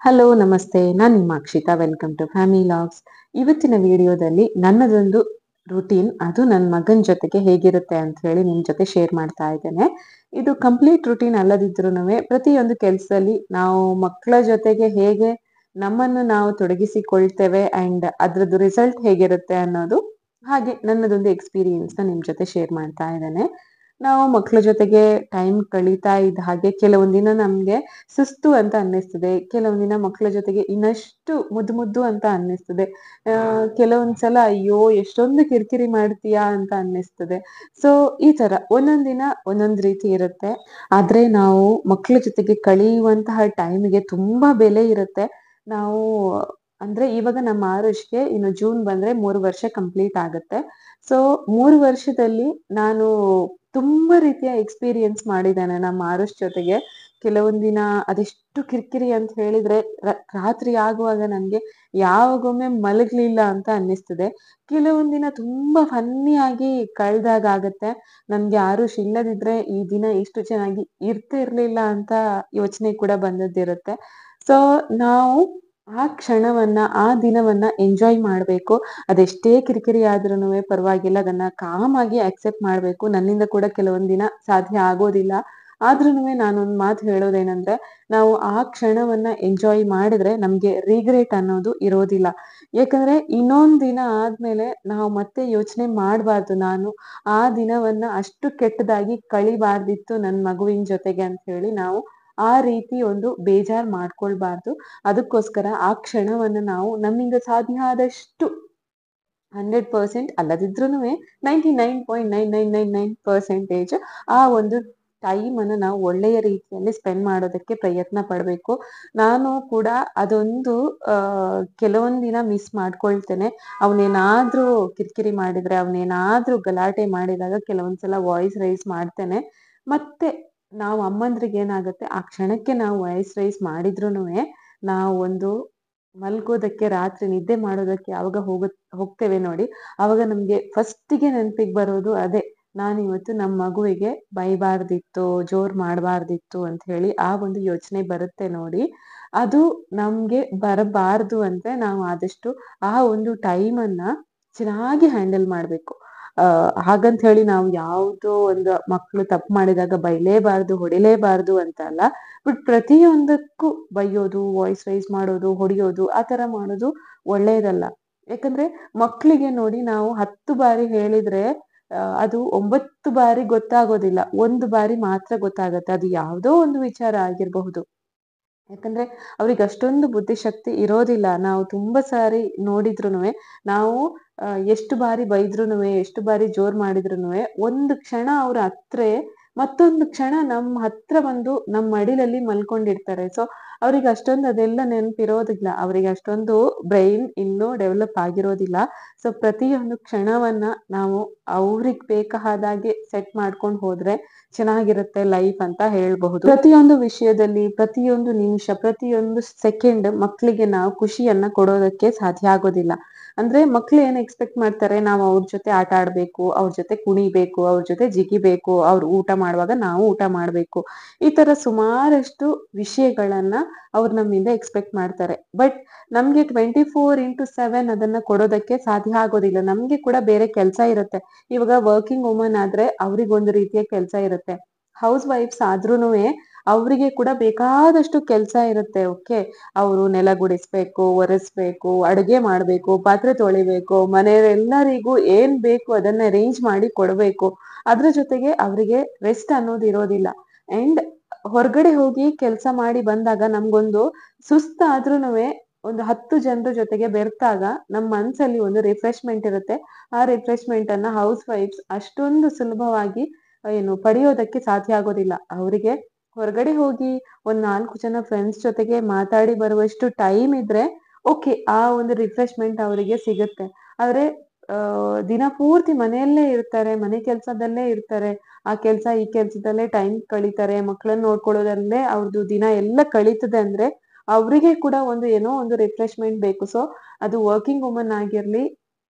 Hello ನಮಸ್ತೆ, ನಾನು ನಿಮ್ಮ Akshita. Welcome to family logs. ಇವತ್ತಿನ ವಿಡಿಯೋದಲ್ಲಿ ನನ್ನದೊಂದು ರುಟೀನ್, ಅದು ನನ್ನ ಮಗನ ಜೊತೆಗೆ ಹೇಗಿರುತ್ತೆ ಅಂತ ಹೇಳಿ ನಿಮ್ಮ ಜೊತೆ ಶೇರ್ ಮಾಡ್ತಾ ಇದ್ದೇನೆ. ಇದು ಕಂಪ್ಲೀಟ್ ರುಟೀನ್ ಅಲ್ಲದಿದ್ರೂ ಪ್ರತಿಯೊಂದು ಕೆಲಸದಲ್ಲಿ ನಾವು ಮಕ್ಕಳ ಜೊತೆಗೆ ಹೇಗೆ ನಮ್ಮನ್ನು ನಾವು ತೊಡಗಿಸಿಕೊಳ್ತೇವೆ ಅಂಡ್ ಅದ್ರದ್ದು ರಿಸಲ್ಟ್ ಹೇಗಿರುತ್ತೆ ಅನ್ನೋದು, ಹಾಗೆ ನನ್ನದೊಂದು ಎಕ್ಸ್ಪೀರಿಯನ್ಸ್ನ ನಿಮ್ಮ ಜೊತೆ ಶೇರ್ ಮಾಡ್ತಾ ಇದ್ದೇನೆ. ನಾವು ಮಕ್ಕಳ ಜೊತೆಗೆ ಟೈಮ್ ಕಳೀತಾ ಇದ್ದ ಹಾಗೆ ಕೆಲವೊಂದಿನ ನಮ್ಗೆ ಸುಸ್ತು ಅಂತ ಅನ್ನಿಸ್ತದೆ, ಕೆಲವೊಂದಿನ ಮಕ್ಕಳ ಜೊತೆಗೆ ಇನ್ನಷ್ಟು ಮುದ್ದು ಮುದ್ದು ಅಂತ ಅನ್ನಿಸ್ತದೆ, ಕೆಲವೊಂದ್ಸಲ ಅಯ್ಯೋ ಎಷ್ಟೊಂದು ಕಿರಿಕಿರಿ ಮಾಡ್ತೀಯಾ ಅಂತ ಅನ್ನಿಸ್ತದೆ. ಸೊ ಈ ತರ ಒಂದೊಂದಿನ ಒಂದೊಂದ್ ರೀತಿ ಇರುತ್ತೆ. ಆದ್ರೆ ನಾವು ಮಕ್ಕಳ ಜೊತೆಗೆ ಕಳೆಯುವಂತಹ ಟೈಮಿಗೆ ತುಂಬಾ ಬೆಲೆ ಇರುತ್ತೆ. ನಾವು ಅಂದ್ರೆ ಇವಾಗ ನಮ್ಮ ಆರುಷ್ಗೆ ಇನ್ನು ಜೂನ್ ಬಂದ್ರೆ 3 ವರ್ಷ ಕಂಪ್ಲೀಟ್ ಆಗುತ್ತೆ. ಸೊ 3 ವರ್ಷದಲ್ಲಿ ನಾನು ತುಂಬಾ ರೀತಿಯ ಎಕ್ಸ್ಪೀರಿಯನ್ಸ್ ಮಾಡಿದ್ದೇನೆ ನಮ್ಮ ಆರುಷ್ ಜೊತೆಗೆ. ಕೆಲವೊಂದಿನ ಅದೆಷ್ಟು ಕಿರಿಕಿರಿ ಅಂತ ಹೇಳಿದ್ರೆ ರಾತ್ರಿ ಆಗುವಾಗ ನನ್ಗೆ ಯಾವಾಗೊಮ್ಮೆ ಮಲಗ್ಲಿಲ್ಲ ಅಂತ ಅನ್ನಿಸ್ತದೆ. ಕೆಲವೊಂದಿನ ತುಂಬಾ ಫನ್ನಿ ಆಗಿ ಕಳ್ದಾಗ ಆಗತ್ತೆ. ನನ್ಗೆ ಆರುಷ್ ಇಲ್ಲದಿದ್ರೆ ಈ ದಿನ ಇಷ್ಟು ಚೆನ್ನಾಗಿ ಇರ್ತಿರ್ಲಿಲ್ಲ ಅಂತ ಯೋಚನೆ ಕೂಡ ಬಂದದ್ದಿರುತ್ತೆ. ಸೊ ನಾವು ಆ ಕ್ಷಣವನ್ನ, ಆ ದಿನವನ್ನ ಎಂಜಾಯ್ ಮಾಡ್ಬೇಕು. ಅದೆಷ್ಟೇ ಕಿರಿಕಿರಿ ಆದ್ರೂ ಪರವಾಗಿಲ್ಲ, ಅದನ್ನ ಕಾಮ್ ಆಗಿ ಅಕ್ಸೆಪ್ಟ್ ಮಾಡ್ಬೇಕು. ನನ್ನಿಂದ ಕೂಡ ಕೆಲವೊಂದ್ ದಿನ ಸಾಧ್ಯ ಆಗೋದಿಲ್ಲ. ಆದ್ರೂನುವೆ ನಾನೊಂದ್ ಮಾತು ಹೇಳೋದೇನಂದ್ರೆ, ನಾವು ಆ ಕ್ಷಣವನ್ನ ಎಂಜಾಯ್ ಮಾಡಿದ್ರೆ ನಮ್ಗೆ ರಿಗ್ರೆಟ್ ಅನ್ನೋದು ಇರೋದಿಲ್ಲ. ಯಾಕಂದ್ರೆ ಇನ್ನೊಂದ್ ದಿನ ಆದ್ಮೇಲೆ ನಾವು ಮತ್ತೆ ಯೋಚನೆ ಮಾಡ್ಬಾರ್ದು, ನಾನು ಆ ದಿನವನ್ನ ಅಷ್ಟು ಕೆಟ್ಟದಾಗಿ ಕಳಿಬಾರ್ದಿತ್ತು ನನ್ ಮಗುವಿನ ಜೊತೆಗೆ ಅಂತ ಹೇಳಿ ನಾವು ಆ ರೀತಿ ಒಂದು ಬೇಜಾರ್ ಮಾಡ್ಕೊಳ್ಬಾರ್ದು. ಅದಕ್ಕೋಸ್ಕರ ಆ ಕ್ಷಣವನ್ನ ನಾವು ನಮ್ಮಿಂದ ಸಾಧ್ಯ ಆದಷ್ಟು 100% ಅಲ್ಲದಿದ್ರೂನುವೆ 99.9999% ಆ ಒಂದು ಟೈಮ್ ಅನ್ನು ನಾವು ಒಳ್ಳೆಯ ರೀತಿಯಲ್ಲಿ ಸ್ಪೆಂಡ್ ಮಾಡೋದಕ್ಕೆ ಪ್ರಯತ್ನ ಪಡ್ಬೇಕು. ನಾನು ಕೂಡ ಅದೊಂದು ಕೆಲವೊಂದ್ ದಿನ ಮಿಸ್ ಮಾಡ್ಕೊಳ್ತೇನೆ. ಅವನೇನಾದ್ರೂ ಕಿರಿಕಿರಿ ಮಾಡಿದ್ರೆ, ಅವನೇನಾದ್ರೂ ಗಲಾಟೆ ಮಾಡಿದಾಗ ಕೆಲವೊಂದ್ಸಲ ವಾಯ್ಸ್ ರೈಸ್ ಮಾಡ್ತೇನೆ. ಮತ್ತೆ ನಾವು ಅಮ್ಮಂದ್ರಿಗೆ ಏನಾಗುತ್ತೆ, ಆ ಕ್ಷಣಕ್ಕೆ ನಾವು ವಾಯ್ಸ್ ರೈಸ್ ಮಾಡಿದ್ರೂನುವೆ ನಾವು ಒಂದು ಮಲ್ಗೋದಕ್ಕೆ, ರಾತ್ರಿ ನಿದ್ದೆ ಮಾಡೋದಕ್ಕೆ ಯಾವಾಗ ಹೋಗ್ತೇವೆ ನೋಡಿ, ಅವಾಗ ನಮ್ಗೆ ಫಸ್ಟಿಗೆ ನೆನಪಿಗೆ ಬರೋದು ಅದೇ, ನಾನು ಇವತ್ತು ನಮ್ಮ ಮಗುವಿಗೆ ಬೈಬಾರ್ದಿತ್ತು, ಜೋರ್ ಮಾಡಬಾರ್ದಿತ್ತು ಅಂತ ಹೇಳಿ ಆ ಒಂದು ಯೋಚನೆ ಬರುತ್ತೆ ನೋಡಿ. ಅದು ನಮ್ಗೆ ಬರಬಾರ್ದು ಅಂದ್ರೆ ನಾವು ಆದಷ್ಟು ಆ ಒಂದು ಟೈಮನ್ನ ಚೆನ್ನಾಗಿ ಹ್ಯಾಂಡಲ್ ಮಾಡ್ಬೇಕು. ಹಾಗಂತ ಹೇಳಿ ನಾವು ಯಾವುದೋ ಒಂದು ಮಕ್ಕಳು ತಪ್ಪು ಮಾಡಿದಾಗ ಬೈಲೇಬಾರ್ದು, ಹೊಡಿಲೇಬಾರ್ದು ಅಂತ ಅಲ್ಲ. ಬಟ್ ಪ್ರತಿಯೊಂದಕ್ಕೂ ಬೈಯೋದು, ವಾಯ್ಸ್ ರೈಸ್ ಮಾಡೋದು, ಹೊಡಿಯೋದು ಆ ತರ ಮಾಡೋದು ಒಳ್ಳೇದಲ್ಲ. ಯಾಕಂದ್ರೆ ಮಕ್ಕಳಿಗೆ ನೋಡಿ, ನಾವು 10 ಬಾರಿ ಹೇಳಿದ್ರೆ ಅದು 9 ಬಾರಿ ಗೊತ್ತಾಗೋದಿಲ್ಲ, 1 ಬಾರಿ ಮಾತ್ರ ಗೊತ್ತಾಗತ್ತೆ. ಅದು ಯಾವುದೋ ಒಂದು ವಿಚಾರ ಆಗಿರಬಹುದು. ಯಾಕಂದ್ರೆ ಅವ್ರಿಗೆ ಅಷ್ಟೊಂದು ಬುದ್ಧಿಶಕ್ತಿ ಇರೋದಿಲ್ಲ. ನಾವು ತುಂಬಾ ಸಾರಿ ನೋಡಿದ್ರುನುವೆ, ನಾವು ಎಷ್ಟು ಬಾರಿ ಬೈದ್ರುನುವೆ, ಎಷ್ಟು ಬಾರಿ ಜೋರ್ ಮಾಡಿದ್ರುನುವೆ, ಒಂದು ಕ್ಷಣ ಅವ್ರ ಹತ್ರೆ ಮತ್ತೊಂದು ಕ್ಷಣ ನಮ್ಮ ಹತ್ರ ಬಂದು ನಮ್ಮ ಮಡಿಲಲ್ಲಿ ಮಲ್ಕೊಂಡಿರ್ತಾರೆ. ಸೊ ಅವ್ರಿಗೆ ಅಷ್ಟೊಂದು ಅದೆಲ್ಲ ನೆನಪಿರೋದಿಲ್ಲ, ಅವ್ರಿಗೆ ಅಷ್ಟೊಂದು ಬ್ರೈನ್ ಇನ್ನೂ ಡೆವಲಪ್ ಆಗಿರೋದಿಲ್ಲ. ಸೊ ಪ್ರತಿಯೊಂದು ಕ್ಷಣವನ್ನ ನಾವು ಅವ್ರಿಗೆ ಬೇಕಾದಾಗೆ ಸೆಟ್ ಮಾಡ್ಕೊಂಡು ಹೋದ್ರೆ ಚೆನ್ನಾಗಿರುತ್ತೆ ಲೈಫ್ ಅಂತ ಹೇಳ್ಬಹುದು. ಪ್ರತಿಯೊಂದು ವಿಷಯದಲ್ಲಿ, ಪ್ರತಿಯೊಂದು ನಿಮಿಷ, ಪ್ರತಿಯೊಂದು ಸೆಕೆಂಡ್ ಮಕ್ಕಳಿಗೆ ನಾವು ಖುಷಿಯನ್ನ ಕೊಡೋದಕ್ಕೆ ಸಾಧ್ಯ ಆಗೋದಿಲ್ಲ. ಅಂದ್ರೆ ಮಕ್ಳು ಏನ್ ಎಕ್ಸ್ಪೆಕ್ಟ್ ಮಾಡ್ತಾರೆ, ನಾವು ಅವ್ರ ಜೊತೆ ಆಟ ಆಡ್ಬೇಕು, ಅವ್ರ ಜೊತೆ ಕುಣಿಬೇಕು, ಅವ್ರ ಜೊತೆ ಜಿಗಿಬೇಕು, ಅವ್ರು ಊಟ ಮಾಡುವಾಗ ನಾವು ಊಟ ಮಾಡ್ಬೇಕು. ಈ ತರ ಸುಮಾರಷ್ಟು ವಿಷಯಗಳನ್ನ ಅವ್ರು ನಮ್ಮಿಂದ ಎಕ್ಸ್ಪೆಕ್ಟ್ ಮಾಡ್ತಾರೆ. ಬಟ್ ನಮ್ಗೆ 24x7 ಅದನ್ನ ಕೊಡೋದಕ್ಕೆ ಸಾಧ್ಯ ಆಗೋದಿಲ್ಲ. ನಮ್ಗೆ ಕೂಡ ಬೇರೆ ಕೆಲ್ಸ ಇರುತ್ತೆ. ಇವಾಗ ವರ್ಕಿಂಗ್ ವುಮನ್ ಆದ್ರೆ ಅವ್ರಿಗೊಂದು ರೀತಿಯ ಕೆಲ್ಸ ಇರುತ್ತೆ. ಹೌಸ್ ವೈಫ್ಸ್ ಆದ್ರೂನುವೆ ಅವರಿಗೆ ಕೂಡ ಬೇಕಾದಷ್ಟು ಕೆಲ್ಸ ಇರುತ್ತೆ. ಓಕೆ, ಅವರು ನೆಲ ಗುಡಿಸ್ಬೇಕು, ಒರೆಸ್ಬೇಕು, ಅಡುಗೆ ಮಾಡ್ಬೇಕು, ಪಾತ್ರೆ ತೊಳಿಬೇಕು, ಮನೆಯವರೆಲ್ಲರಿಗೂ ಏನ್ ಬೇಕು ಅದನ್ನ ಅರೇಂಜ್ ಮಾಡಿ ಕೊಡ್ಬೇಕು. ಅದ್ರ ಜೊತೆಗೆ ಅವರಿಗೆ ರೆಸ್ಟ್ ಅನ್ನೋದು ಇರೋದಿಲ್ಲ. ಅಂಡ್ ಹೊರಗಡೆ ಹೋಗಿ ಕೆಲಸ ಮಾಡಿ ಬಂದಾಗ ನಮ್ಗೊಂದು ಸುಸ್ತಾದ್ರೂನುವೆ ಒಂದು 10 ಜನರ ಜೊತೆಗೆ ಬೆರ್ತಾಗ ನಮ್ಮ ಮನ್ಸಲ್ಲಿ ಒಂದು ರಿಫ್ರೆಶ್ಮೆಂಟ್ ಇರುತ್ತೆ. ಆ ರಿಫ್ರೆಶ್ಮೆಂಟ್ ಅನ್ನ ಹೌಸ್ ವೈಫ್ಸ್ ಅಷ್ಟೊಂದು ಸುಲಭವಾಗಿ ಪಡೆಯೋದಕ್ಕೆ ಸಾಧ್ಯ ಆಗೋದಿಲ್ಲ. ಅವರಿಗೆ ಹೊರಗಡೆ ಹೋಗಿ ಒಂದ್ 4 ಜನ ಫ್ರೆಂಡ್ಸ್ ಜೊತೆಗೆ ಮಾತಾಡಿ ಬರುವಷ್ಟು ಟೈಮ್ ಇದ್ರೆ ಓಕೆ, ಆ ಒಂದು ರಿಫ್ರೆಶ್ಮೆಂಟ್ ಅವರಿಗೆ ಸಿಗುತ್ತೆ. ಆದ್ರೆ ದಿನ ಪೂರ್ತಿ ಮನೆಯಲ್ಲೇ ಇರ್ತಾರೆ, ಮನೆ ಕೆಲ್ಸದಲ್ಲೇ ಇರ್ತಾರೆ, ಆ ಕೆಲ್ಸ ಈ ಕೆಲ್ಸದಲ್ಲೇ ಟೈಮ್ ಕಳೀತಾರೆ, ಮಕ್ಕಳನ್ನ ನೋಡ್ಕೊಳ್ಳೋದಲ್ಲೇ ಅವ್ರದ್ದು ದಿನ ಎಲ್ಲ ಕಳೀತದೆ ಅಂದ್ರೆ ಅವರಿಗೆ ಕೂಡ ಏನೋ ಒಂದು ರಿಫ್ರೆಶ್ಮೆಂಟ್ ಬೇಕು. ಸೊ ಅದು ವರ್ಕಿಂಗ್ ವುಮನ್ ಆಗಿರ್ಲಿ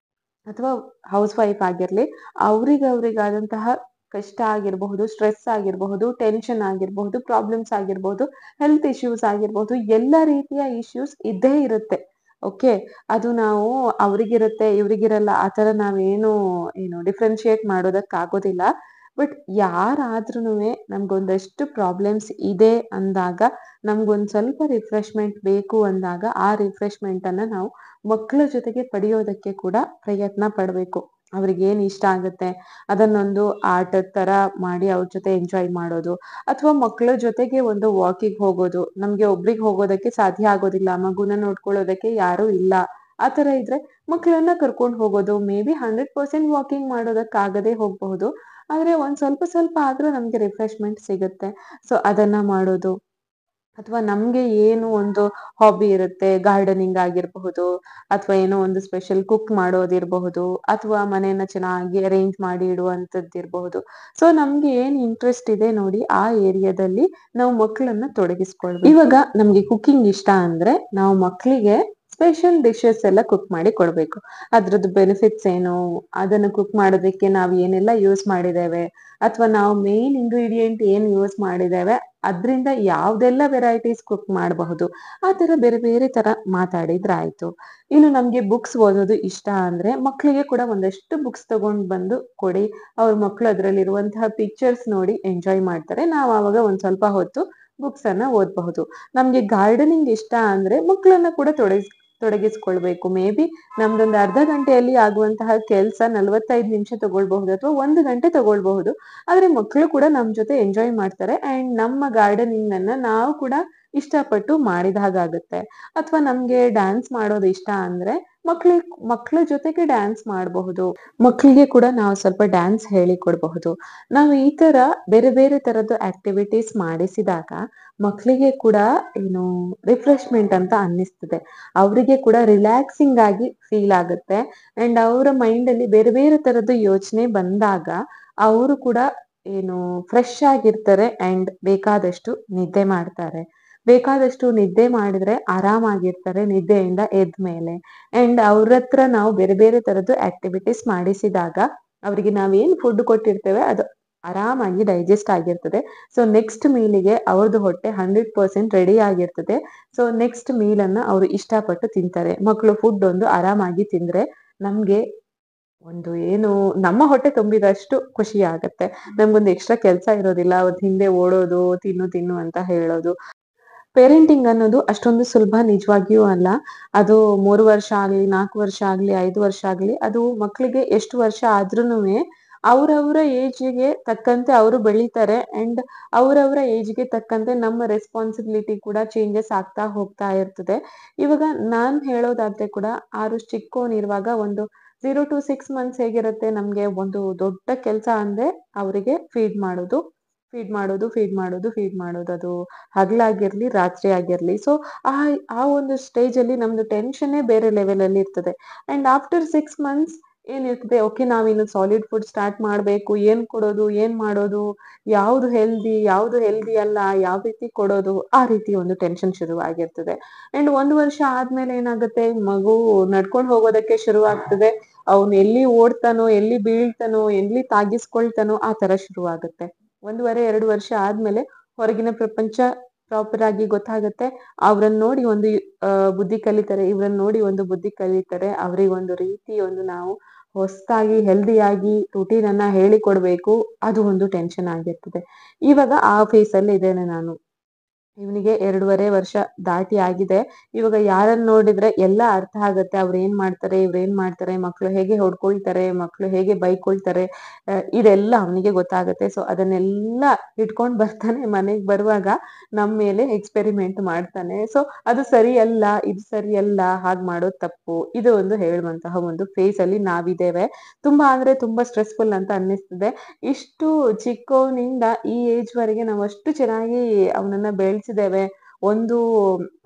ಅಥವಾ ಹೌಸ್ ವೈಫ್ ಆಗಿರ್ಲಿ, ಅವ್ರಿಗಾದಂತಹ ಕಷ್ಟ ಆಗಿರಬಹುದು, ಸ್ಟ್ರೆಸ್ ಆಗಿರಬಹುದು, ಟೆನ್ಷನ್ ಆಗಿರಬಹುದು, ಪ್ರಾಬ್ಲಮ್ಸ್ ಆಗಿರಬಹುದು, ಹೆಲ್ತ್ ಇಶ್ಯೂಸ್ ಆಗಿರಬಹುದು, ಎಲ್ಲ ರೀತಿಯ ಇಶ್ಯೂಸ್ ಇದ್ದೇ ಇರುತ್ತೆ. ಓಕೆ, ಅದು ನಾವು ಅವ್ರಿಗಿರುತ್ತೆ ಇವ್ರಿಗಿರಲ್ಲ ಆ ಥರ ನಾವೇನು ಡಿಫ್ರೆನ್ಶಿಯೇಟ್ ಮಾಡೋದಕ್ಕಾಗೋದಿಲ್ಲ. ಬಟ್ ಯಾರಾದ್ರೂನುವೆ ನಮ್ಗೊಂದಷ್ಟು ಪ್ರಾಬ್ಲಮ್ಸ್ ಇದೆ ಅಂದಾಗ, ನಮ್ಗೊಂದ್ ಸ್ವಲ್ಪ ರಿಫ್ರೆಶ್ಮೆಂಟ್ ಬೇಕು ಅಂದಾಗ, ಆ ರಿಫ್ರೆಶ್ಮೆಂಟ್ ಅನ್ನ ನಾವು ಮಕ್ಕಳ ಜೊತೆಗೆ ಪಡೆಯೋದಕ್ಕೆ ಕೂಡ ಪ್ರಯತ್ನ ಪಡ್ಬೇಕು. ಅವ್ರಿಗೇನ್ ಇಷ್ಟ ಆಗುತ್ತೆ ಅದನ್ನೊಂದು ಆಟದ ತರ ಮಾಡಿ ಅವ್ರ ಜೊತೆ ಎಂಜಾಯ್ ಮಾಡೋದು, ಅಥವಾ ಮಕ್ಕಳ ಜೊತೆಗೆ ಒಂದು ವಾಕಿಂಗ್ ಹೋಗೋದು. ನಮ್ಗೆ ಒಬ್ರಿಗೆ ಹೋಗೋದಕ್ಕೆ ಸಾಧ್ಯ ಆಗೋದಿಲ್ಲ, ಮಗುನ ನೋಡ್ಕೊಳ್ಳೋದಕ್ಕೆ ಯಾರು ಇಲ್ಲ, ಆ ತರ ಇದ್ರೆ ಮಕ್ಕಳನ್ನ ಕರ್ಕೊಂಡು ಹೋಗೋದು. ಮೇ ಬಿ 100% ವಾಕಿಂಗ್ ಮಾಡೋದಕ್ಕಾಗದೆ ಹೋಗ್ಬಹುದು, ಆದ್ರೆ ಒಂದ್ ಸ್ವಲ್ಪ ಸ್ವಲ್ಪ ಆದ್ರೂ ನಮ್ಗೆ ರಿಫ್ರೆಶ್ಮೆಂಟ್ ಸಿಗುತ್ತೆ. ಸೊ ಅದನ್ನ ಮಾಡೋದು, ಅಥವಾ ನಮ್ಗೆ ಏನು ಒಂದು ಹಾಬಿ ಇರುತ್ತೆ, ಗಾರ್ಡನಿಂಗ್ ಆಗಿರಬಹುದು, ಅಥವಾ ಏನೋ ಒಂದು ಸ್ಪೆಷಲ್ ಕುಕ್ ಮಾಡೋದಿರಬಹುದು, ಅಥವಾ ಮನೆಯನ್ನ ಚೆನ್ನಾಗಿ ಅರೇಂಜ್ ಮಾಡಿ ಇಡುವಂತದ್ದಿರಬಹುದು. ಸೊ ನಮ್ಗೆ ಏನ್ ಇಂಟ್ರೆಸ್ಟ್ ಇದೆ ನೋಡಿ, ಆ ಏರಿಯಾದಲ್ಲಿ ನಾವು ಮಕ್ಕಳನ್ನ ತೊಡಗಿಸ್ಕೊಳ್ಬೇಕು. ಇವಾಗ ನಮ್ಗೆ ಕುಕಿಂಗ್ ಇಷ್ಟ ಅಂದ್ರೆ ನಾವು ಮಕ್ಕಳಿಗೆ ಸ್ಪೆಷಲ್ ಡಿಶಸ್ ಎಲ್ಲ ಕುಕ್ ಮಾಡಿ ಕೊಡ್ಬೇಕು. ಅದ್ರದ್ದು ಬೆನಿಫಿಟ್ಸ್ ಏನು, ಅದನ್ನ ಕುಕ್ ಮಾಡೋದಕ್ಕೆ ನಾವು ಏನೆಲ್ಲ ಯೂಸ್ ಮಾಡಿದ್ದೇವೆ, ಅಥವಾ ನಾವು ಮೇನ್ ಇಂಗ್ರೀಡಿಯೆಂಟ್ ಏನ್ ಯೂಸ್ ಮಾಡಿದ್ದೇವೆ, ಅದ್ರಿಂದ ಯಾವ್ದೆಲ್ಲ ವೆರೈಟೀಸ್ ಕುಕ್ ಮಾಡಬಹುದು, ಆ ತರ ಬೇರೆ ಬೇರೆ ತರ ಮಾತಾಡಿದ್ರಾಯ್ತು. ಇನ್ನು ನಮ್ಗೆ ಬುಕ್ಸ್ ಓದೋದು ಇಷ್ಟ ಅಂದ್ರೆ ಮಕ್ಕಳಿಗೆ ಕೂಡ ಒಂದಷ್ಟು ಬುಕ್ಸ್ ತಗೊಂಡ್ ಬಂದು ಕೊಡಿ. ಅವ್ರ ಮಕ್ಕಳು ಅದ್ರಲ್ಲಿರುವಂತಹ ಪಿಕ್ಚರ್ಸ್ ನೋಡಿ ಎಂಜಾಯ್ ಮಾಡ್ತಾರೆ. ನಾವು ಆವಾಗ ಒಂದ್ ಸ್ವಲ್ಪ ಹೊತ್ತು ಬುಕ್ಸ್ ಅನ್ನ ಓದಬಹುದು. ನಮ್ಗೆ ಗಾರ್ಡನಿಂಗ್ ಇಷ್ಟ ಅಂದ್ರೆ ಮಕ್ಕಳನ್ನ ಕೂಡ ತೊಡಗಿಸ್ಕೊಳ್ಬೇಕು. ಮೇ ಬಿ ನಮ್ದೊಂದು ಅರ್ಧ ಗಂಟೆಯಲ್ಲಿ ಆಗುವಂತಹ ಕೆಲ್ಸ 45 ನಿಮಿಷ ತಗೊಳ್ಬಹುದು, ಅಥವಾ 1 ಗಂಟೆ ತಗೊಳ್ಬಹುದು. ಆದ್ರೆ ಮಕ್ಕಳು ಕೂಡ ನಮ್ ಜೊತೆ ಎಂಜಾಯ್ ಮಾಡ್ತಾರೆ, ಅಂಡ್ ನಮ್ಮ ಗಾರ್ಡನಿಂಗ್ ಅನ್ನ ನಾವು ಕೂಡ ಇಷ್ಟಪಟ್ಟು ಮಾಡಿದ ಹಾಗಾಗುತ್ತೆ. ಅಥವಾ ನಮ್ಗೆ ಡ್ಯಾನ್ಸ್ ಮಾಡೋದು ಇಷ್ಟ ಅಂದ್ರೆ ಮಕ್ಕಳ ಜೊತೆಗೆ ಡ್ಯಾನ್ಸ್ ಮಾಡಬಹುದು. ಮಕ್ಕಳಿಗೆ ಕೂಡ ನಾವು ಸ್ವಲ್ಪ ಡ್ಯಾನ್ಸ್ ಹೇಳಿಕೊಡ್ಬಹುದು. ನಾವು ಈ ತರ ಬೇರೆ ಬೇರೆ ತರದ್ದು ಆಕ್ಟಿವಿಟೀಸ್ ಮಾಡಿಸಿದಾಗ ಮಕ್ಕಳಿಗೆ ಕೂಡ ಏನು ರಿಫ್ರೆಶ್ಮೆಂಟ್ ಅಂತ ಅನ್ನಿಸ್ತದೆ. ಅವರಿಗೆ ಕೂಡ ರಿಲ್ಯಾಕ್ಸಿಂಗ್ ಆಗಿ ಫೀಲ್ ಆಗುತ್ತೆ, ಅಂಡ್ ಅವರ ಮೈಂಡ್ ಅಲ್ಲಿ ಬೇರೆ ಬೇರೆ ತರದ್ದು ಯೋಚನೆ ಬಂದಾಗ ಅವರು ಕೂಡ ಏನು ಫ್ರೆಶ್ ಆಗಿರ್ತಾರೆ, ಅಂಡ್ ಬೇಕಾದಷ್ಟು ನಿದ್ದೆ ಮಾಡ್ತಾರೆ. ಬೇಕಾದಷ್ಟು ನಿದ್ದೆ ಮಾಡಿದ್ರೆ ಆರಾಮಾಗಿರ್ತಾರೆ ನಿದ್ದೆಯಿಂದ ಎದ್ಮೇಲೆ. ಅಂಡ್ ಅವ್ರ ಹತ್ರ ನಾವು ಬೇರೆ ಬೇರೆ ತರದ್ದು ಆಕ್ಟಿವಿಟೀಸ್ ಮಾಡಿಸಿದಾಗ ಅವ್ರಿಗೆ ನಾವೇನ್ ಫುಡ್ ಕೊಟ್ಟಿರ್ತೇವೆ ಅದು ಆರಾಮಾಗಿ ಡೈಜೆಸ್ಟ್ ಆಗಿರ್ತದೆ. ಸೊ ನೆಕ್ಸ್ಟ್ ಮೀಲಿಗೆ ಅವ್ರದ್ದು ಹೊಟ್ಟೆ 100% ರೆಡಿ ಆಗಿರ್ತದೆ. ಸೊ ನೆಕ್ಸ್ಟ್ ಮೀಲ್ ಅನ್ನ ಅವರು ಇಷ್ಟಪಟ್ಟು ತಿಂತಾರೆ. ಮಕ್ಕಳು ಫುಡ್ ಒಂದು ಆರಾಮಾಗಿ ತಿಂದ್ರೆ ನಮ್ಗೆ ಒಂದು ಏನು ನಮ್ಮ ಹೊಟ್ಟೆ ತುಂಬಿದಷ್ಟು ಖುಷಿ ಆಗತ್ತೆ. ನಮ್ಗೊಂದು ಎಕ್ಸ್ಟ್ರಾ ಕೆಲ್ಸ ಇರೋದಿಲ್ಲ, ಅವ್ರ ಹಿಂದೆ ಓಡೋದು, ತಿನ್ನು ತಿನ್ನು ಅಂತ ಹೇಳೋದು. ಪೇರೆಂಟಿಂಗ್ ಅನ್ನೋದು ಅಷ್ಟೊಂದು ಸುಲಭ ನಿಜವಾಗಿಯೂ ಅಲ್ಲ. ಅದು 3 ವರ್ಷ ಆಗ್ಲಿ, 4 ವರ್ಷ ಆಗ್ಲಿ, 5 ವರ್ಷ ಆಗ್ಲಿ, ಅದು ಮಕ್ಕಳಿಗೆ ಎಷ್ಟು ವರ್ಷ ಆದ್ರೂನುವೆ ಅವ್ರವ್ರ ಏಜ್ಗೆ ತಕ್ಕಂತೆ ಅವರು ಬೆಳಿತಾರೆ, ಅಂಡ್ ಅವ್ರವ್ರ ಏಜ್ಗೆ ತಕ್ಕಂತೆ ನಮ್ಮ ರೆಸ್ಪಾನ್ಸಿಬಿಲಿಟಿ ಕೂಡ ಚೇಂಜಸ್ ಆಗ್ತಾ ಹೋಗ್ತಾ ಇರ್ತದೆ. ಇವಾಗ ನಾನ್ ಹೇಳೋದಾದ್ರೆ ಕೂಡ ಚಿಕ್ಕೋನಿರುವಾಗ ಒಂದು 0 to 6 ಮಂತ್ಸ್ ಹೇಗಿರುತ್ತೆ, ನಮ್ಗೆ ಒಂದು ದೊಡ್ಡ ಕೆಲ್ಸ ಅಂದ್ರೆ ಅವರಿಗೆ ಫೀಡ್ ಮಾಡೋದು, ಅದು ಹಗಲಾಗಿರ್ಲಿ ರಾತ್ರಿ ಆಗಿರ್ಲಿ. ಸೊ ಆ ಆ ಒಂದು ಸ್ಟೇಜ್ ಅಲ್ಲಿ ನಮ್ದು ಟೆನ್ಷನ್ನೇ ಬೇರೆ ಲೆವೆಲ್ ಅಲ್ಲಿ ಇರ್ತದೆ. ಅಂಡ್ ಆಫ್ಟರ್ 6 ಮಂತ್ಸ್ ಏನಿರ್ತದೆ, ಓಕೆ ನಾವಿನ್ನು ಸಾಲಿಡ್ ಫುಡ್ ಸ್ಟಾರ್ಟ್ ಮಾಡ್ಬೇಕು, ಏನ್ ಕೊಡೋದು, ಏನ್ ಮಾಡೋದು, ಯಾವ್ದು ಹೆಲ್ದಿ ಅಲ್ಲ, ಯಾವ ರೀತಿ ಕೊಡೋದು, ಆ ರೀತಿ ಒಂದು ಟೆನ್ಷನ್ ಶುರುವಾಗಿರ್ತದೆ. ಅಂಡ್ 1 ವರ್ಷ ಆದ್ಮೇಲೆ ಏನಾಗುತ್ತೆ, ಮಗು ನಡ್ಕೊಂಡು ಹೋಗೋದಕ್ಕೆ ಶುರು ಆಗ್ತದೆ. ಅವ್ನು ಎಲ್ಲಿ ಓಡ್ತಾನೋ, ಎಲ್ಲಿ ಬೀಳ್ತಾನೋ, ಎಲ್ಲಿ ತಾಗಿಸ್ಕೊಳ್ತಾನೋ ಆ ತರ ಶುರುವಾಗುತ್ತೆ. 1.5-2 ವರ್ಷ ಆದ್ಮೇಲೆ ಹೊರಗಿನ ಪ್ರಪಂಚ ಪ್ರಾಪರ್ ಆಗಿ ಗೊತ್ತಾಗುತ್ತೆ. ಅವ್ರನ್ನ ನೋಡಿ ಒಂದು ಬುದ್ಧಿ ಕಲಿತಾರೆ, ಇವ್ರನ್ನ ನೋಡಿ ಒಂದು ಬುದ್ಧಿ ಕಲಿತಾರೆ. ಅವ್ರಿಗೆ ಒಂದು ರೀತಿ ನಾವು ಹೊಸದಾಗಿ ಹೆಲ್ದಿಯಾಗಿ ರುಟೀನ್ ಅನ್ನ ಹೇಳಿಕೊಡ್ಬೇಕು, ಅದು ಒಂದು ಟೆನ್ಷನ್ ಆಗಿರ್ತದೆ. ಇವಾಗ ಆ ಫೇಸ್ ಅಲ್ಲಿ ಇದ್ದೇನೆ ನಾನು. ಇವನಿಗೆ 2.5 ವರ್ಷ ದಾಟಿ ಆಗಿದೆ. ಇವಾಗ ಯಾರನ್ನ ನೋಡಿದ್ರೆ ಎಲ್ಲ ಅರ್ಥ ಆಗತ್ತೆ, ಅವ್ರು ಏನ್ ಮಾಡ್ತಾರೆ, ಇವ್ರೇನ್ ಮಾಡ್ತಾರೆ, ಮಕ್ಳು ಹೇಗೆ ಹೊಡ್ಕೊಳ್ತಾರೆ, ಮಕ್ಳು ಹೇಗೆ ಬೈಕೊಳ್ತಾರೆ, ಇದೆಲ್ಲ ಅವನಿಗೆ ಗೊತ್ತಾಗತ್ತೆ. ಸೊ ಅದನ್ನೆಲ್ಲ ಇಟ್ಕೊಂಡ್ ಬರ್ತಾನೆ, ಮನೆಗ್ ಬರುವಾಗ ನಮ್ ಮೇಲೆ ಎಕ್ಸ್ಪೆರಿಮೆಂಟ್ ಮಾಡ್ತಾನೆ. ಸೊ ಅದು ಸರಿ ಅಲ್ಲ, ಇದು ಸರಿ ಅಲ್ಲ, ಹಾಗ್ ಮಾಡೋದ್ ತಪ್ಪು, ಇದು ಒಂದು ಹೇಳುವಂತಹ ಒಂದು ಫೇಸ್ ಅಲ್ಲಿ ನಾವಿದ್ದೇವೆ. ತುಂಬಾ ಅಂದ್ರೆ ತುಂಬಾ ಸ್ಟ್ರೆಸ್ಫುಲ್ ಅಂತ ಅನ್ನಿಸ್ತದೆ. ಇಷ್ಟು ಚಿಕ್ಕವನಿಂದ ಈ ಏಜ್ ವರೆಗೆ ನಾವು ಅಷ್ಟು ಚೆನ್ನಾಗಿ ಅವನನ್ನ ಬೆಳೆಸಿದ್ದೇವೆ. ಒಂದು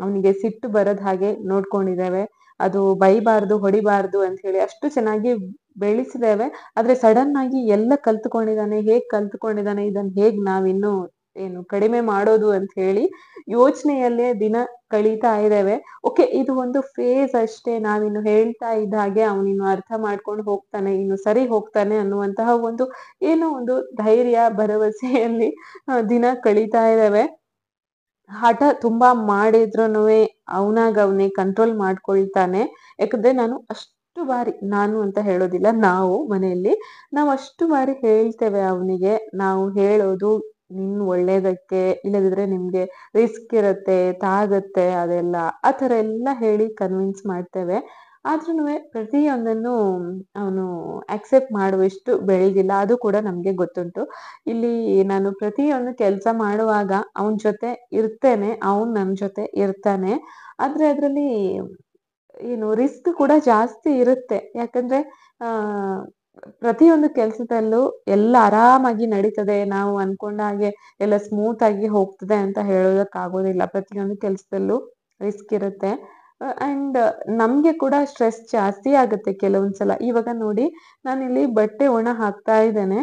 ಅವನಿಗೆ ಸಿಟ್ಟು ಬರದ ಹಾಗೆ ನೋಡ್ಕೊಂಡಿದ್ದೇವೆ. ಅದು ಬೈಬಾರ್ದು, ಹೊಡಿಬಾರ್ದು ಅಂತ ಹೇಳಿ ಅಷ್ಟು ಚೆನ್ನಾಗಿ ಬೆಳೆಸಿದ್ದೇವೆ. ಆದ್ರೆ ಸಡನ್ ಆಗಿ ಎಲ್ಲ ಕಲ್ತ್ಕೊಂಡಿದ್ದಾನೆ. ಹೇಗ್ ಕಲ್ತ್ಕೊಂಡಿದ್ದಾನೆ, ಇದನ್ನ ಹೇಗ್ ನಾವಿನ್ನು ಕಡಿಮೆ ಮಾಡೋದು ಅಂತ ಹೇಳಿ ಯೋಚನೆಯಲ್ಲೇ ದಿನ ಕಳೀತಾ ಇದ್ದೇವೆ. ಓಕೆ, ಇದು ಒಂದು ಫೇಸ್ ಅಷ್ಟೇ. ನಾವಿನ್ನು ಹೇಳ್ತಾ ಇದ್ದ ಹಾಗೆ ಅವನಿನ್ನು ಅರ್ಥ ಮಾಡ್ಕೊಂಡು ಹೋಗ್ತಾನೆ, ಇನ್ನು ಸರಿ ಹೋಗ್ತಾನೆ ಅನ್ನುವಂತಹ ಒಂದು ಏನೋ ಒಂದು ಧೈರ್ಯ ಭರವಸೆಯಲ್ಲಿ ದಿನ ಕಳೀತಾ ಇದ್ದೇವೆ. ಹಠ ತುಂಬಾ ಮಾಡಿದ್ರುನುವೆ ಅವನಾಗ ಅವನೇ ಕಂಟ್ರೋಲ್ ಮಾಡ್ಕೊಳ್ತಾನೆ. ಯಾಕಂದ್ರೆ ನಾನು ಅಂತ ಹೇಳೋದಿಲ್ಲ, ನಾವು ಮನೆಯಲ್ಲಿ ಅಷ್ಟು ಬಾರಿ ಹೇಳ್ತೇವೆ ಅವನಿಗೆ. ನಾವು ಹೇಳೋದು ನಿನ್ ಒಳ್ಳೇದಕ್ಕೆ, ಇಲ್ಲದಿದ್ರೆ ನಿಮ್ಗೆ ರಿಸ್ಕ್ ಇರತ್ತೆ, ತಾಗತ್ತೆ, ಅದೆಲ್ಲ ಆ ತರ ಎಲ್ಲ ಹೇಳಿ ಕನ್ವಿನ್ಸ್ ಮಾಡ್ತೇವೆ. ಆದ್ರೂನುವೆ ಪ್ರತಿಯೊಂದನ್ನು ಅವನು ಅಕ್ಸೆಪ್ಟ್ ಮಾಡುವಷ್ಟು ಬೆಳೆದಿಲ್ಲ, ಅದು ಕೂಡ ನಮ್ಗೆ ಗೊತ್ತುಂಟು. ಇಲ್ಲಿ ನಾನು ಪ್ರತಿಯೊಂದು ಕೆಲಸ ಮಾಡುವಾಗ ಅವನ್ ಜೊತೆ ಇರ್ತೇನೆ, ಅವನ್ ನನ್ ಜೊತೆ ಇರ್ತಾನೆ. ಆದ್ರೆ ಅದ್ರಲ್ಲಿ ರಿಸ್ಕ್ ಕೂಡ ಜಾಸ್ತಿ ಇರುತ್ತೆ. ಯಾಕಂದ್ರೆ ಆ ಪ್ರತಿಯೊಂದು ಕೆಲ್ಸದಲ್ಲೂ ಎಲ್ಲ ಆರಾಮಾಗಿ ನಡೀತದೆ, ನಾವು ಅನ್ಕೊಂಡ ಹಾಗೆ ಎಲ್ಲ ಸ್ಮೂತ್ ಆಗಿ ಹೋಗ್ತದೆ ಅಂತ ಹೇಳೋದಕ್ ಆಗೋದಿಲ್ಲ. ಪ್ರತಿಯೊಂದು ಕೆಲ್ಸದಲ್ಲೂ ರಿಸ್ಕ್ ಇರುತ್ತೆ. ಅಂಡ್ ನಮ್ಗೆ ಕೂಡ ಸ್ಟ್ರೆಸ್ ಜಾಸ್ತಿ ಆಗುತ್ತೆ ಕೆಲವೊಂದ್ಸಲ. ಇವಾಗ ನೋಡಿ, ನಾನಿಲ್ಲಿ ಬಟ್ಟೆ ಒಣ ಹಾಕ್ತಾ ಇದ್ದೇನೆ.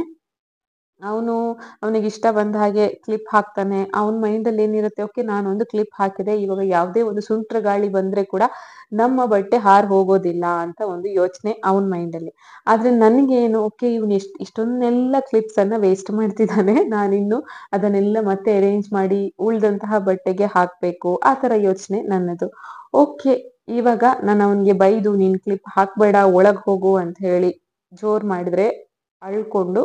ಅವನಿಗೆ ಇಷ್ಟ ಬಂದ ಹಾಗೆ ಕ್ಲಿಪ್ ಹಾಕ್ತಾನೆ. ಅವನ ಮೈಂಡಲ್ಲಿ ಏನಿರುತ್ತೆ, ಓಕೆ ನಾನೊಂದು ಕ್ಲಿಪ್ ಹಾಕಿದೆ, ಇವಾಗ ಯಾವುದೇ ಒಂದು ಸುಂಟ್ರ ಗಾಳಿ ಬಂದ್ರೆ ಕೂಡ ನಮ್ಮ ಬಟ್ಟೆ ಹಾರ್ ಹೋಗೋದಿಲ್ಲ ಅಂತ ಒಂದು ಯೋಚನೆ ಅವನ ಮೈಂಡಲ್ಲಿ. ಆದ್ರೆ ನನಗೇನು, ಓಕೆ ಇವನು ಇಷ್ಟೊಂದೆಲ್ಲ ಕ್ಲಿಪ್ಸ್ ಅನ್ನ ವೇಸ್ಟ್ ಮಾಡ್ತಿದ್ದಾನೆ, ನಾನಿನ್ನು ಅದನ್ನೆಲ್ಲ ಮತ್ತೆ ಅರೇಂಜ್ ಮಾಡಿ ಉಳ್ದಂತಹ ಬಟ್ಟೆಗೆ ಹಾಕ್ಬೇಕು, ಆ ತರ ಯೋಚನೆ ನನ್ನದು. ಓಕೆ, ಇವಾಗ ನಾನು ಅವನಿಗೆ ಬೈದು ನೀನ್ ಕ್ಲಿಪ್ ಹಾಕ್ಬೇಡ, ಒಳಗ್ ಹೋಗು ಅಂತ ಹೇಳಿ ಜೋರ್ ಮಾಡಿದ್ರೆ ಅಳ್ಕೊಂಡು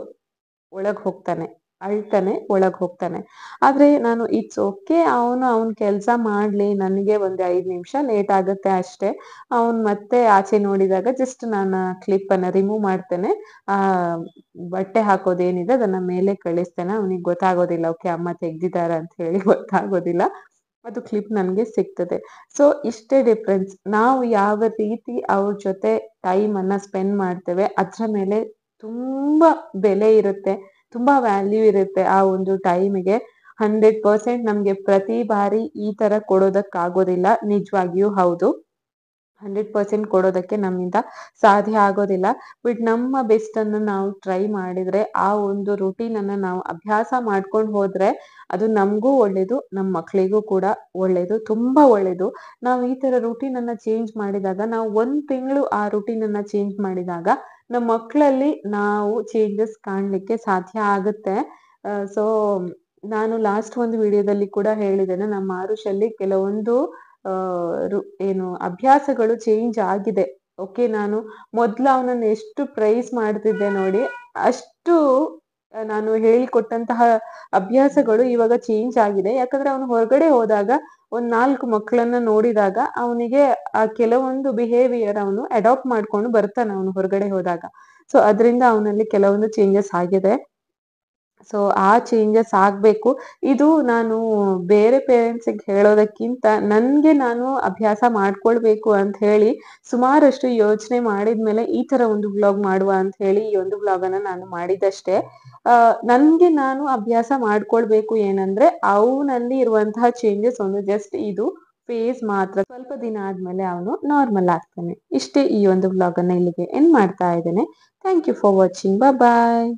ಒಳಗ್ ಹೋಗ್ತಾನೆ, ಅಳ್ತಾನೆ, ಒಳಗ್ ಹೋಗ್ತಾನೆ. ಆದ್ರೆ ನಾನು ಇಟ್ಸ್ ಓಕೆ, ಅವನ್ ಕೆಲ್ಸ ಮಾಡ್ಲಿ, ನನಗೆ ಒಂದು 5 ನಿಮಿಷ ಲೇಟ್ ಆಗುತ್ತೆ ಅಷ್ಟೇ. ಅವನ್ ಮತ್ತೆ ಆಚೆ ನೋಡಿದಾಗ ಜಸ್ಟ್ ನಾನು ಕ್ಲಿಪ್ ಅನ್ನ ರಿಮೂವ್ ಮಾಡ್ತೇನೆ, ಆ ಬಟ್ಟೆ ಹಾಕೋದೇನಿದೆ ಅದನ್ನ ಮೇಲೆ ಕಳಿಸ್ತೇನೆ. ಅವನಿಗೆ ಗೊತ್ತಾಗೋದಿಲ್ಲ, ಓಕೆ ಅಮ್ಮ ತೆಗ್ದಿದಾರ ಅಂತ ಹೇಳಿ ಗೊತ್ತಾಗೋದಿಲ್ಲ. ಅದು ಕ್ಲಿಪ್ ನನ್ಗೆ ಸಿಗ್ತದೆ. ಸೊ ಇಷ್ಟೇ ಡಿಫ್ರೆನ್ಸ್. ನಾವು ಯಾವ ರೀತಿ ಅವ್ರ ಜೊತೆ ಟೈಮ್ ಅನ್ನ ಸ್ಪೆಂಡ್ ಮಾಡ್ತೇವೆ ಅದ್ರ ಮೇಲೆ ತುಂಬಾ ಬೆಲೆ ಇರುತ್ತೆ, ತುಂಬಾ ವ್ಯಾಲ್ಯೂ ಇರುತ್ತೆ ಆ ಒಂದು ಟೈಮಿಗೆ. 100% ನಮ್ಗೆ ಪ್ರತಿ ಬಾರಿ ಈ ತರ ಕೊಡೋದಕ್ಕಾಗೋದಿಲ್ಲ, ನಿಜವಾಗಿಯೂ ಹೌದು. 100% ಕೊಡೋದಕ್ಕೆ ನಮ್ಮಿಂದ ಸಾಧ್ಯ ಆಗೋದಿಲ್ಲ. ಬಟ್ ನಮ್ಮ ಬೆಸ್ಟ್ ಅನ್ನು ನಾವು ಟ್ರೈ ಮಾಡಿದ್ರೆ, ಆ ಒಂದು ರೂಟೀನ್ ಅನ್ನ ನಾವು ಅಭ್ಯಾಸ ಮಾಡ್ಕೊಂಡು ಹೋದ್ರೆ ಅದು ನಮಗೂ ಒಳ್ಳೇದು, ನಮ್ಮ ಮಕ್ಕಳಿಗೂ ಕೂಡ ಒಳ್ಳೇದು, ತುಂಬಾ ಒಳ್ಳೇದು. ನಾವು ಈ ತರ ರೂಟೀನ್ ಅನ್ನ ಚೇಂಜ್ ಮಾಡಿದಾಗ, ನಾವು 1 ತಿಂಗಳು ಆ ರೂಟೀನ್ ಅನ್ನ ಚೇಂಜ್ ಮಾಡಿದಾಗ ನಮ್ಮ ಮಕ್ಕಳಲ್ಲಿ ನಾವು ಚೇಂಜಸ್ ಕಾಣ್ಲಿಕ್ಕೆ ಸಾಧ್ಯ ಆಗುತ್ತೆ. ಸೊ ನಾನು ಲಾಸ್ಟ್ ಒಂದು ವಿಡಿಯೋದಲ್ಲಿ ಕೂಡ ಹೇಳಿದ್ದೇನೆ, ನಮ್ಮ ಆರುಷಲ್ಲಿ ಕೆಲವೊಂದು ಅಭ್ಯಾಸಗಳು ಚೇಂಜ್ ಆಗಿದೆ. ಓಕೆ, ನಾನು ಮೊದ್ಲು ಅವನನ್ನು ಎಷ್ಟು ಪ್ರೈಸ್ ಮಾಡ್ತಿದ್ದೆ ನೋಡಿ, ಅಷ್ಟು ನಾನು ಹೇಳಿಕೊಟ್ಟಂತಹ ಅಭ್ಯಾಸಗಳು ಇವಾಗ ಚೇಂಜ್ ಆಗಿದೆ. ಯಾಕಂದ್ರೆ ಅವನು ಹೊರಗಡೆ ಹೋದಾಗ 4 ಮಕ್ಕಳನ್ನ ನೋಡಿದಾಗ ಅವನಿಗೆ ಆ ಕೆಲವೊಂದು ಬಿಹೇವಿಯರ್ ಅವನು ಅಡಾಪ್ಟ್ ಮಾಡ್ಕೊಂಡು ಬರ್ತಾನೆ ಅವನು ಹೊರಗಡೆ ಹೋದಾಗ. ಸೊ ಅದರಿಂದ ಅವನಲ್ಲಿ ಕೆಲವೊಂದು ಚೇಂಜಸ್ ಆಗಿದೆ. ಸೊ ಆ ಚೇಂಜಸ್ ಆಗ್ಬೇಕು. ಇದು ನಾನು ಬೇರೆ ಪೇರೆಂಟ್ಸಿಗೆ ಹೇಳೋದಕ್ಕಿಂತ ನನ್ಗೆ ನಾನು ಅಭ್ಯಾಸ ಮಾಡ್ಕೊಳ್ಬೇಕು ಅಂತ ಹೇಳಿ ಸುಮಾರಷ್ಟು ಯೋಚನೆ ಮಾಡಿದ್ಮೇಲೆ ಈ ತರ ಒಂದು ವ್ಲಾಗ್ ಮಾಡುವ ಅಂತ ಹೇಳಿ ಈ ಒಂದು ವ್ಲಾಗ್ ಅನ್ನ ನಾನು ಮಾಡಿದಷ್ಟೇ. ನನ್ಗೆ ನಾನು ಅಭ್ಯಾಸ ಮಾಡ್ಕೊಳ್ಬೇಕು ಏನಂದ್ರೆ, ಅವನಲ್ಲಿ ಇರುವಂತಹ ಚೇಂಜಸ್ ಒಂದು ಜಸ್ಟ್ ಇದು ಫೇಸ್ ಮಾತ್ರ. ಸ್ವಲ್ಪ ದಿನ ಆದ್ಮೇಲೆ ಅವನು ನಾರ್ಮಲ್ ಆಗ್ತಾನೆ. ಇಷ್ಟೇ, ಈ ಒಂದು ವ್ಲಾಗ್ ಅನ್ನ ಇಲ್ಲಿಗೆ ಎಂಡ್ ಮಾಡ್ತಾ ಇದ್ದೇನೆ. Thank you for watching. Bye.